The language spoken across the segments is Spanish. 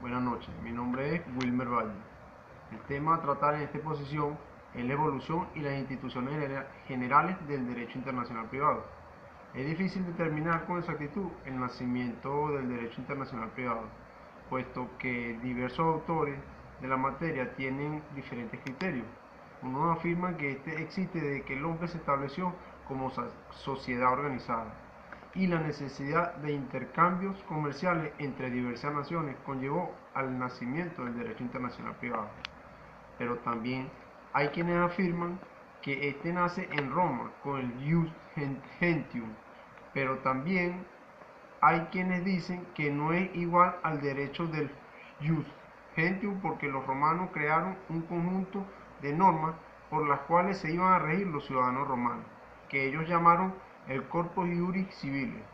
Buenas noches, mi nombre es Wilmer Valle. El tema a tratar en esta exposición es la evolución y las instituciones generales del derecho internacional privado. Es difícil determinar con exactitud el nacimiento del derecho internacional privado, puesto que diversos autores de la materia tienen diferentes criterios. Unos afirman que este existe desde que el hombre se estableció como sociedad organizada, y la necesidad de intercambios comerciales entre diversas naciones conllevó al nacimiento del derecho internacional privado. Pero también hay quienes afirman que este nace en Roma con el Ius Gentium, pero también hay quienes dicen que no es igual al derecho del Ius Gentium porque los romanos crearon un conjunto de normas por las cuales se iban a regir los ciudadanos romanos, que ellos llamaron el Corpus Iuris Civilis,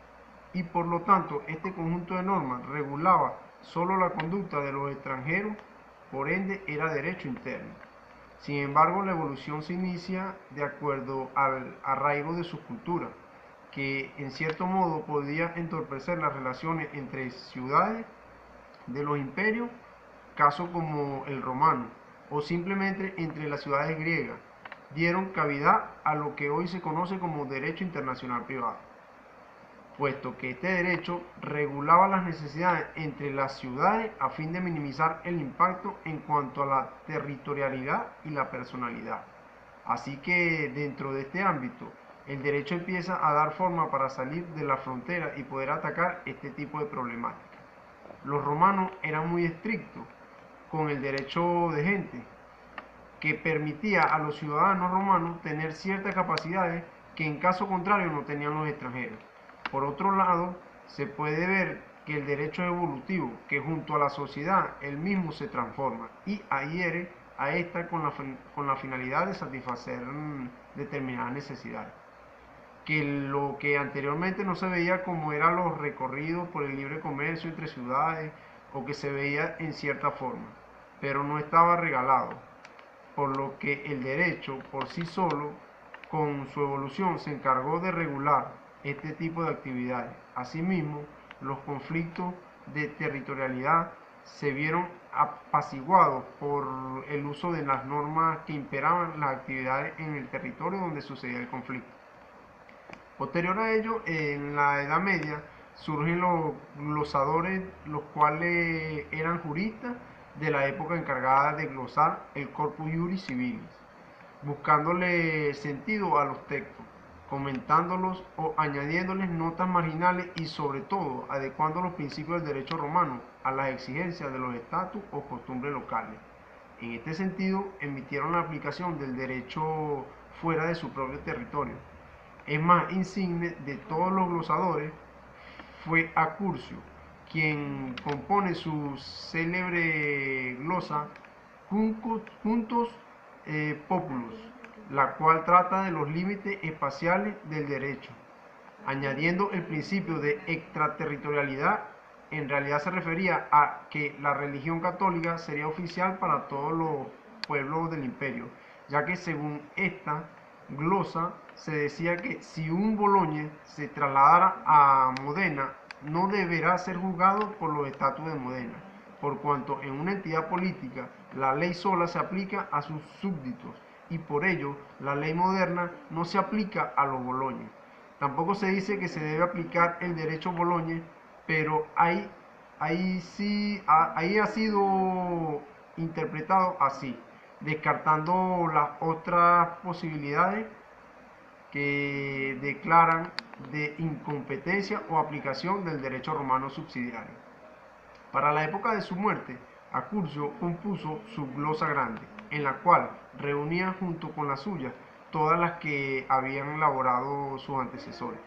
y por lo tanto este conjunto de normas regulaba solo la conducta de los extranjeros, por ende era derecho interno. Sin embargo, la evolución se inicia de acuerdo al arraigo de su cultura, que en cierto modo podía entorpecer las relaciones entre ciudades de los imperios, caso como el romano, o simplemente entre las ciudades griegas, dieron cavidad a lo que hoy se conoce como derecho internacional privado, puesto que este derecho regulaba las necesidades entre las ciudades a fin de minimizar el impacto en cuanto a la territorialidad y la personalidad. Así que dentro de este ámbito, el derecho empieza a dar forma para salir de la frontera y poder atacar este tipo de problemática. Los romanos eran muy estrictos con el derecho de gente, que permitía a los ciudadanos romanos tener ciertas capacidades que en caso contrario no tenían los extranjeros. Por otro lado, se puede ver que el derecho es evolutivo, que junto a la sociedad el mismo se transforma y adhiere a esta con la finalidad de satisfacer determinadas necesidades. Que lo que anteriormente no se veía como eran los recorridos por el libre comercio entre ciudades, o que se veía en cierta forma, pero no estaba regalado, por lo que el derecho por sí solo, con su evolución, se encargó de regular este tipo de actividades. Asimismo, los conflictos de territorialidad se vieron apaciguados por el uso de las normas que imperaban las actividades en el territorio donde sucedía el conflicto. Posterior a ello, en la Edad Media, surgen los glosadores, los cuales eran juristas de la época encargada de glosar el Corpus Iuris Civilis, buscándole sentido a los textos, comentándolos o añadiéndoles notas marginales y sobre todo adecuando los principios del derecho romano a las exigencias de los estatus o costumbres locales. En este sentido, emitieron la aplicación del derecho fuera de su propio territorio. El más insigne de todos los glosadores fue Accurcio, quien compone su célebre glosa Juntos Populus, la cual trata de los límites espaciales del derecho, añadiendo el principio de extraterritorialidad. En realidad se refería a que la religión católica sería oficial para todos los pueblos del imperio, ya que según esta glosa se decía que si un boloñes se trasladara a Modena, no deberá ser juzgado por los estatus de Modena, por cuanto en una entidad política la ley sola se aplica a sus súbditos y por ello la ley moderna no se aplica a los boloñes. Tampoco se dice que se debe aplicar el derecho boloñés, pero ahí ha sido interpretado así, descartando las otras posibilidades que declaran de incompetencia o aplicación del derecho romano subsidiario. Para la época de su muerte, Accurcio compuso su glosa grande, en la cual reunía junto con las suyas todas las que habían elaborado sus antecesores.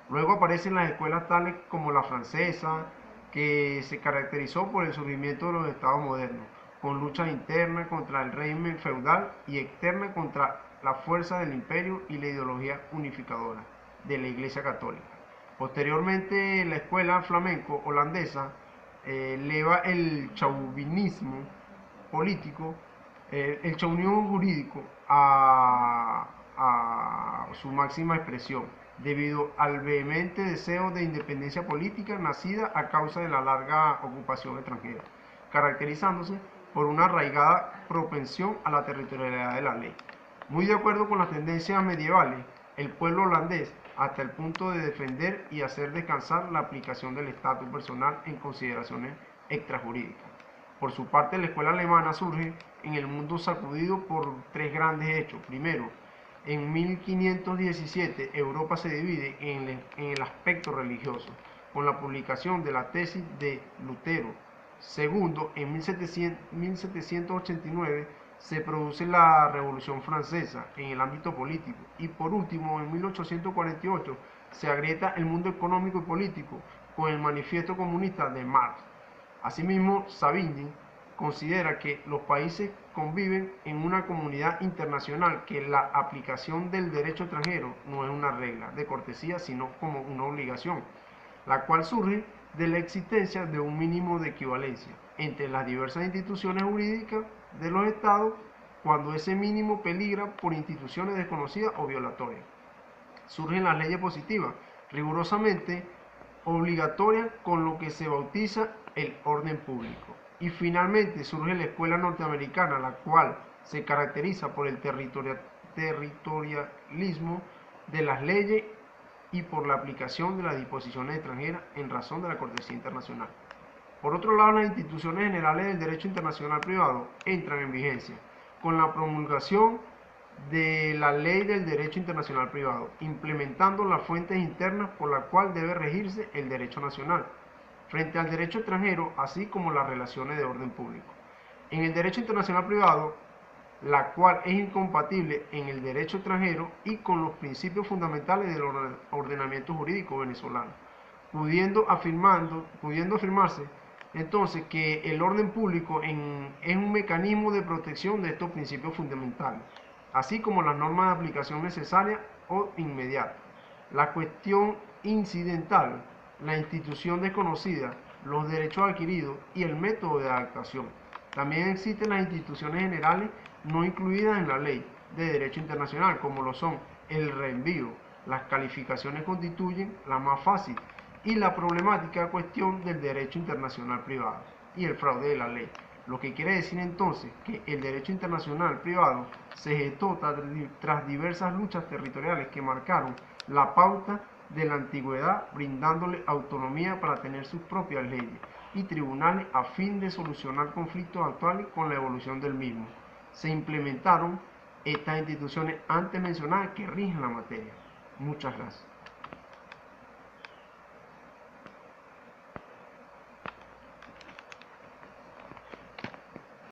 Luego aparecen las escuelas tales como la francesa, que se caracterizó por el surgimiento de los estados modernos, con luchas internas contra el régimen feudal y externas contra la fuerza del imperio y la ideología unificadora de la Iglesia Católica. Posteriormente, la escuela flamenco holandesa eleva el chauvinismo político, el chauvinismo jurídico a su máxima expresión, debido al vehemente deseo de independencia política nacida a causa de la larga ocupación extranjera. caracterizándose por una arraigada propensión a la territorialidad de la ley. Muy de acuerdo con las tendencias medievales, el pueblo holandés hasta el punto de defender y hacer descansar la aplicación del estatus personal en consideraciones extrajurídicas. Por su parte, la escuela alemana surge en el mundo sacudido por tres grandes hechos. Primero, en 1517 Europa se divide en el aspecto religioso, con la publicación de la tesis de Lutero. Segundo, en 1789 se produce la Revolución Francesa en el ámbito político. Y por último, en 1848 se agrieta el mundo económico y político con el Manifiesto Comunista de Marx. Asimismo, Savigny considera que los países conviven en una comunidad internacional, que la aplicación del derecho extranjero no es una regla de cortesía, sino como una obligación, la cual surge de la existencia de un mínimo de equivalencia entre las diversas instituciones jurídicas de los estados cuando ese mínimo peligra por instituciones desconocidas o violatorias. Surgen las leyes positivas, rigurosamente obligatorias, con lo que se bautiza el orden público. Y finalmente surge la escuela norteamericana, la cual se caracteriza por el territorialismo de las leyes y por la aplicación de las disposiciones extranjeras en razón de la cortesía internacional. Por otro lado, las instituciones generales del derecho internacional privado entran en vigencia con la promulgación de la Ley del Derecho Internacional Privado, implementando las fuentes internas por las cuales debe regirse el derecho nacional frente al derecho extranjero, así como las relaciones de orden público. En el derecho internacional privado, la cual es incompatible en el derecho extranjero y con los principios fundamentales del ordenamiento jurídico venezolano, pudiendo afirmarse entonces que el orden público es un mecanismo de protección de estos principios fundamentales, así como las normas de aplicación necesarias o inmediatas. La cuestión incidental, la institución desconocida, los derechos adquiridos y el método de adaptación. También existen las instituciones generales no incluidas en la ley de derecho internacional, como lo son el reenvío. Las calificaciones constituyen la más fácil y la problemática cuestión del derecho internacional privado y el fraude de la ley. Lo que quiere decir entonces que el derecho internacional privado se gestó tras diversas luchas territoriales que marcaron la pauta de la antigüedad, brindándole autonomía para tener sus propias leyes y tribunales a fin de solucionar conflictos actuales con la evolución del mismo. Se implementaron estas instituciones antes mencionadas que rigen la materia. Muchas gracias.